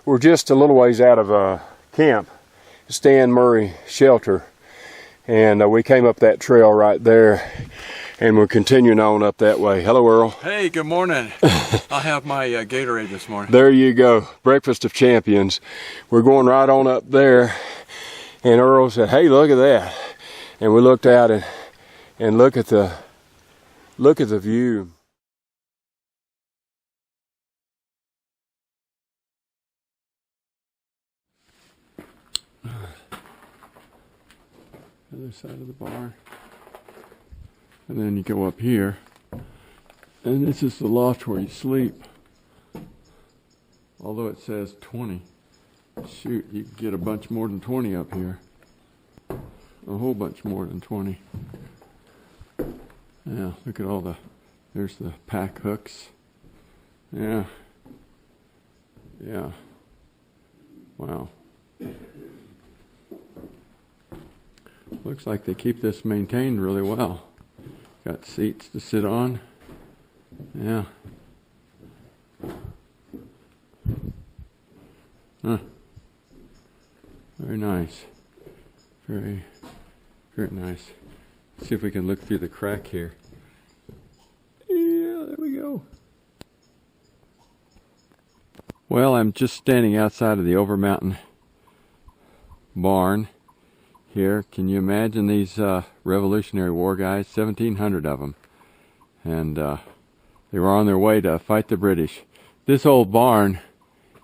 We're just a little ways out of camp, Stan Murry shelter, and we came up that trail right there, and we're continuing on up that way. Hello, Earl. Hey, good morning. I have my Gatorade this morning. There you go, breakfast of champions. We're going right on up there, and Earl said, "Hey, look at that!" And we looked out and look at the view. Other side of the bar, and then you go up here, and this is the loft where you sleep. Although it says 20, shoot, you can get a bunch more than 20 up here, a whole bunch more than 20. Yeah, look at all there's the pack hooks. Yeah, wow. Looks like they keep this maintained really well. Got seats to sit on. Yeah. Huh. Very nice. Very nice. Let's see if we can look through the crack here. Yeah, there we go. Well, I'm just standing outside of the Overmountain barn here. Can you imagine these Revolutionary War guys? 1,700 of them, and they were on their way to fight the British. This old barn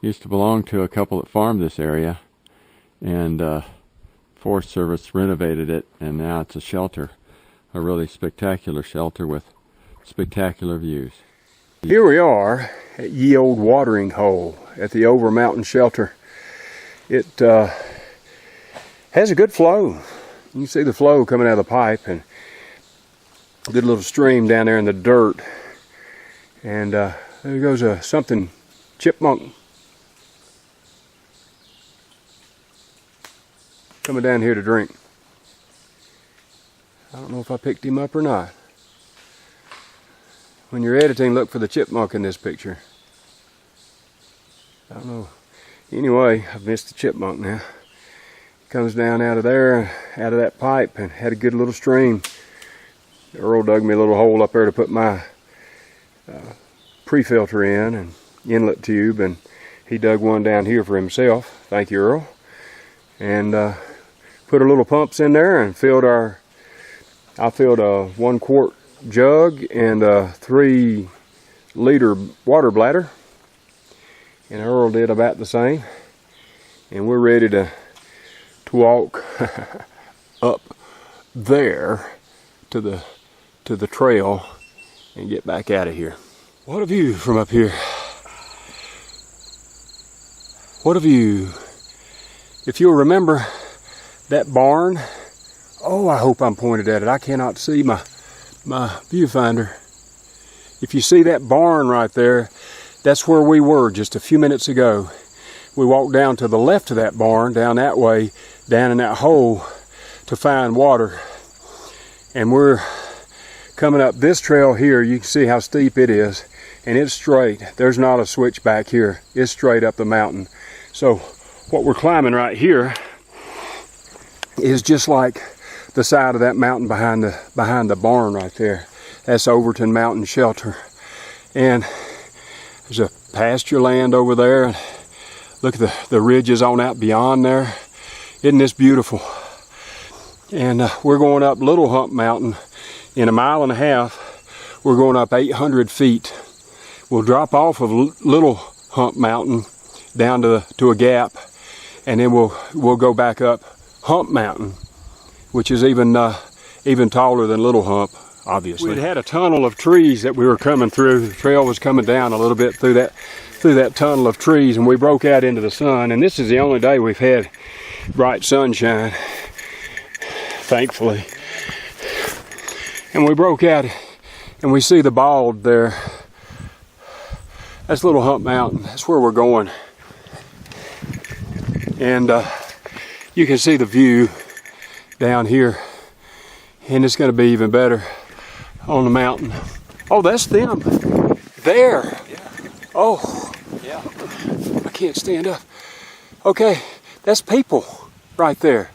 used to belong to a couple that farmed this area, and Forest Service renovated it, and now it's a shelter, a really spectacular shelter with spectacular views. Here we are at ye old watering hole at the Overmountain shelter. It has a good flow. You can see the flow coming out of the pipe, and a good little stream down there in the dirt. And there goes something chipmunk coming down here to drink. I don't know if I picked him up or not. When you're editing, look for the chipmunk in this picture. I don't know. Anyway, I've missed the chipmunk now. Comes down out of there, out of that pipe, and had a good little stream. Earl dug me a little hole up there to put my pre-filter in and inlet tube, and he dug one down here for himself. Thank you, Earl. And put our little pumps in there and I filled a 1 quart jug and a 3 liter water bladder, and Earl did about the same, and we're ready to walk up there to the trail and get back out of here. What a view from up here. What a view. If you'll remember that barn, oh, I hope I'm pointed at it. I cannot see my viewfinder. If you see that barn right there, that's where we were just a few minutes ago. We walked down to the left of that barn, down that way, down in that hole to find water. And we're coming up this trail here. You can see how steep it is, and it's straight. There's not a switch back here. It's straight up the mountain. So what we're climbing right here is just like the side of that mountain behind the barn right there. That's Overton Mountain Shelter. And there's a pasture land over there. Look at the ridges on out beyond there. Isn't this beautiful? And we're going up Little Hump Mountain in a mile and a half. We're going up 800 feet. We'll drop off of Little Hump Mountain down to a gap, and then we'll go back up Hump Mountain, which is even taller than Little Hump, obviously. We had a tunnel of trees that we were coming through. The trail was coming down a little bit through that tunnel of trees, and we broke out into the sun. And this is the only day we've had bright sunshine, thankfully. And we broke out, and we see the bald there. That's Little Hump Mountain. That's where we're going. And you can see the view down here, and it's going to be even better on the mountain. Oh, that's them there. Yeah. Oh, yeah. I can't stand up. Okay, that's people right there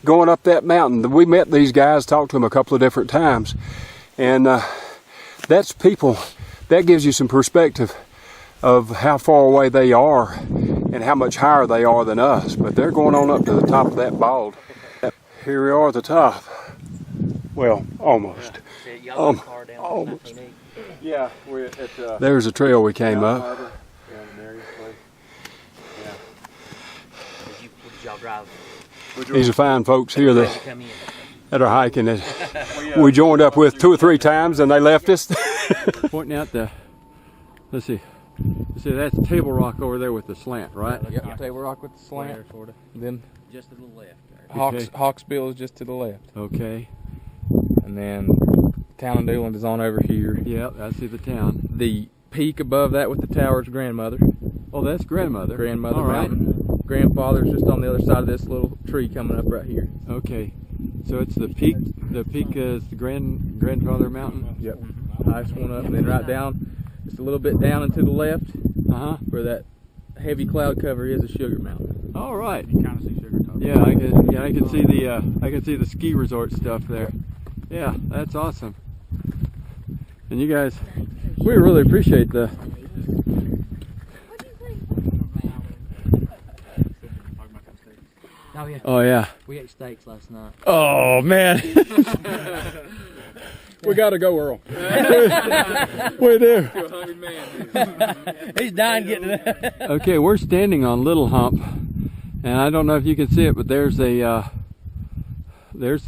going up that mountain. We met these guys, talked to them a couple of different times, and that's people. That gives you some perspective of how far away they are and how much higher they are than us. But they're going on up to the top of that bald. Here we are at the top. Well, almost. Almost. Yeah, we're at. There's a trail we came up. Did y'all drive? These are fine folks here that are hiking that we joined up with 2 or 3 times and they left us. Pointing out the, let's see, that's Table Rock over there with the slant, right? Yep, Table Rock with the slant. Sort of. Then Just to the left. Okay. Hawksbill is just to the left. Okay. And then Town and Dooland is on over here. Yep, I see the town. The peak above that with the tower is Grandmother. Oh, that's Grandmother. Grandmother All right. Mountain. Grandfather's just on the other side of this little tree coming up right here. Okay. So it's the peak. The peak is the Grandfather Mountain. Yep. Highest one up, and then right down, just a little bit down and to the left, where that heavy cloud cover is Sugar Mountain. All right. You kind of see Sugar Top. Yeah, I can see the ski resort stuff there. Yeah, that's awesome. And you guys, we really appreciate the. Oh yeah. Oh yeah. We ate steaks last night. Oh man. We gotta go, Earl. We do. He's dying getting it. Okay, we're standing on Little Hump, and I don't know if you can see it, but there's the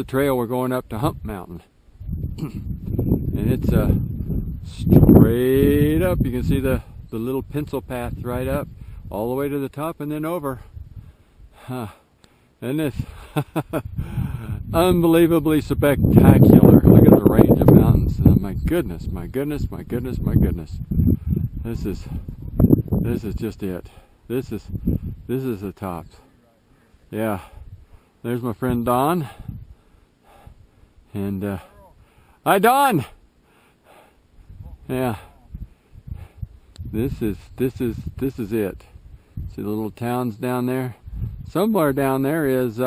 trail we're going up to Hump Mountain, and it's straight up. You can see the little pencil path right up, all the way to the top, and then over. And it's unbelievably spectacular. Look at the range of mountains. Oh, my goodness, my goodness, my goodness, my goodness. This is just it. This is the top. Yeah. There's my friend Don. And hi Don. Yeah. This is it. See the little towns down there? Somewhere down there is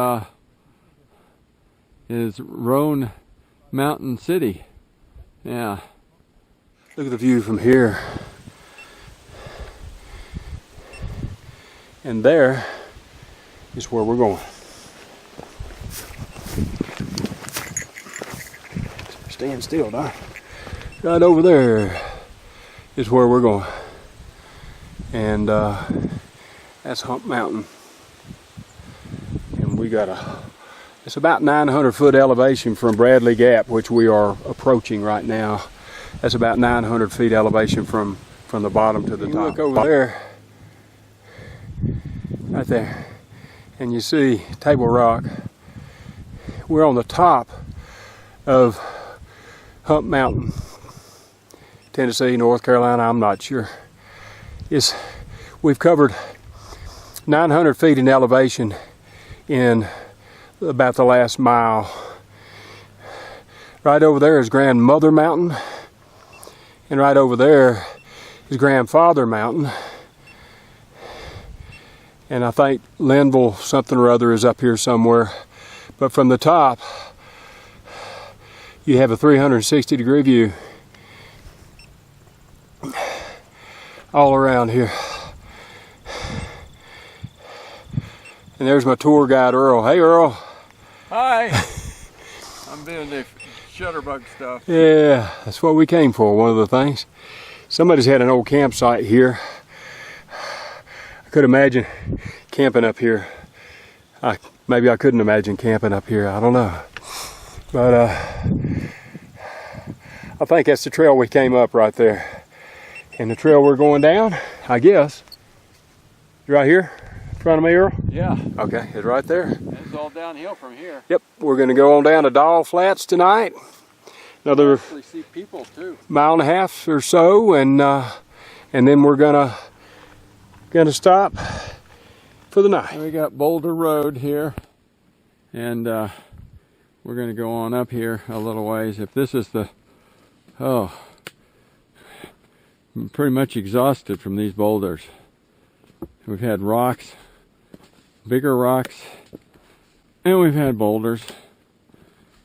Roan Mountain City. Yeah. Look at the view from here. And there is where we're going. Stand still, Don. Right over there is where we're going. And that's Hump Mountain. And we got it's about 900 foot elevation from Bradley Gap, which we are approaching right now. That's about 900 feet elevation from the bottom to the top. Look over there, right there, and you see Table Rock. We're on the top of Hump Mountain, Tennessee, North Carolina, I'm not sure. We've covered 900 feet in elevation in about the last mile. Right over there is Grandmother Mountain, and right over there is Grandfather Mountain, and I think Linville something or other is up here somewhere. But from the top you have a 360-degree view all around here. And there's my tour guide, Earl. Hey, Earl. Hi. I'm doing the shutterbug stuff. Yeah, that's what we came for, one of the things. Somebody's had an old campsite here. I could imagine camping up here. Maybe I couldn't imagine camping up here, I don't know. But I think that's the trail we came up right there. And the trail we're going down, I guess, right here. In front of me, Earl? Yeah. Okay, it's right there. It's all downhill from here. Yep, we're going to go on down to Doll Flats tonight. Another Actually see people too. mile and a half or so, and then we're gonna stop for the night. We got Boulder Road here, and we're going to go on up here a little ways. If this is I'm pretty much exhausted from these boulders. We've had rocks, bigger rocks, and we've had boulders.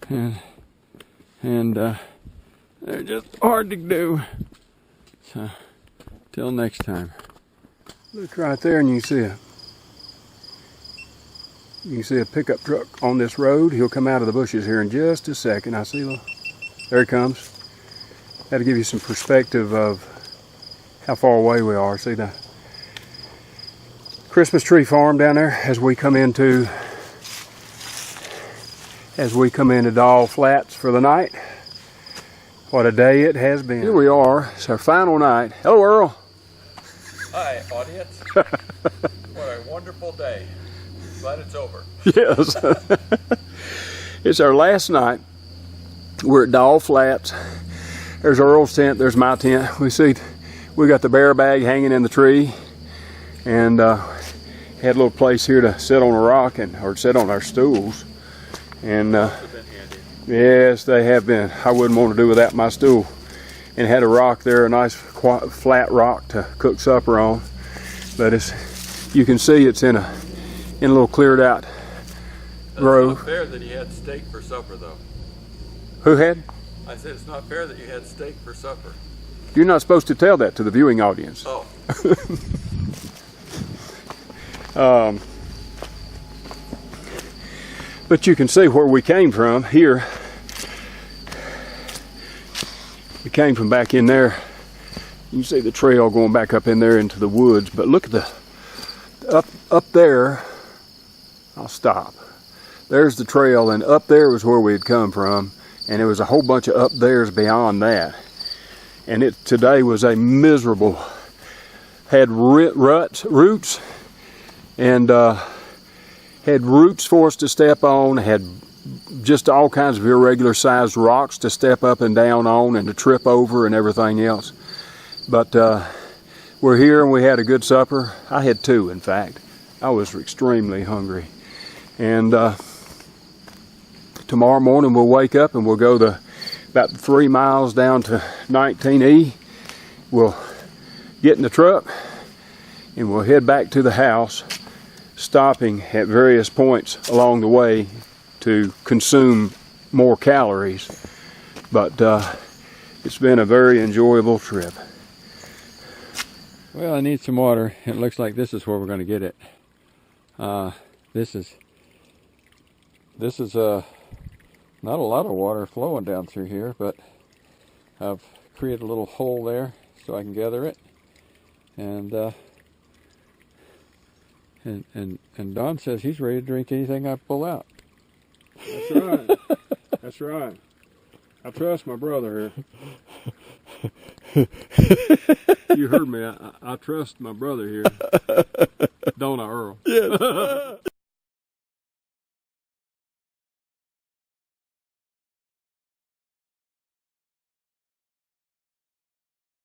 And they're just hard to do. So, till next time. Look right there and you can see a pickup truck on this road. He'll come out of the bushes here in just a second. I see, there he comes. That'll give you some perspective of how far away we are. See the Christmas tree farm down there as we come into Doll Flats for the night. What a day it has been. Here we are. It's our final night. Hello, Earl. Hi, audience. What a wonderful day. Glad it's over. Yes. It's our last night. We're at Doll Flats. There's Earl's tent. There's my tent. We got the bear bag hanging in the tree, and had a little place here to sit on a rock or sit on our stools. And yes, they have been. I wouldn't want to do without my stool. And had a rock there, a nice flat rock to cook supper on. But you can see it's in a little cleared out grove. It's not fair that you had steak for supper, though. Who had? I said it's not fair that you had steak for supper. You're not supposed to tell that to the viewing audience. Oh. But you can see where we came from here. We came from back in there. You can see the trail going back up in there into the woods. But look at up there. I'll stop. There's the trail, and up there was where we had come from, and there was a whole bunch of up there's beyond that. And today was a miserable. Had roots, and had roots for us to step on. Had just all kinds of irregular sized rocks to step up and down on and to trip over and everything else. But we're here and we had a good supper. I had two, in fact. I was extremely hungry. And tomorrow morning we'll wake up and we'll go about 3 miles down to 19E. We'll get in the truck and we'll head back to the house, stopping at various points along the way to consume more calories. But it's been a very enjoyable trip. Well, I need some water. It looks like this is where we're going to get it. This is not a lot of water flowing down through here, but I've created a little hole there so I can gather it. And Don says he's ready to drink anything I pull out. That's right. That's right. I trust my brother here. You heard me. I trust my brother here. Don't I, Earl? Yes.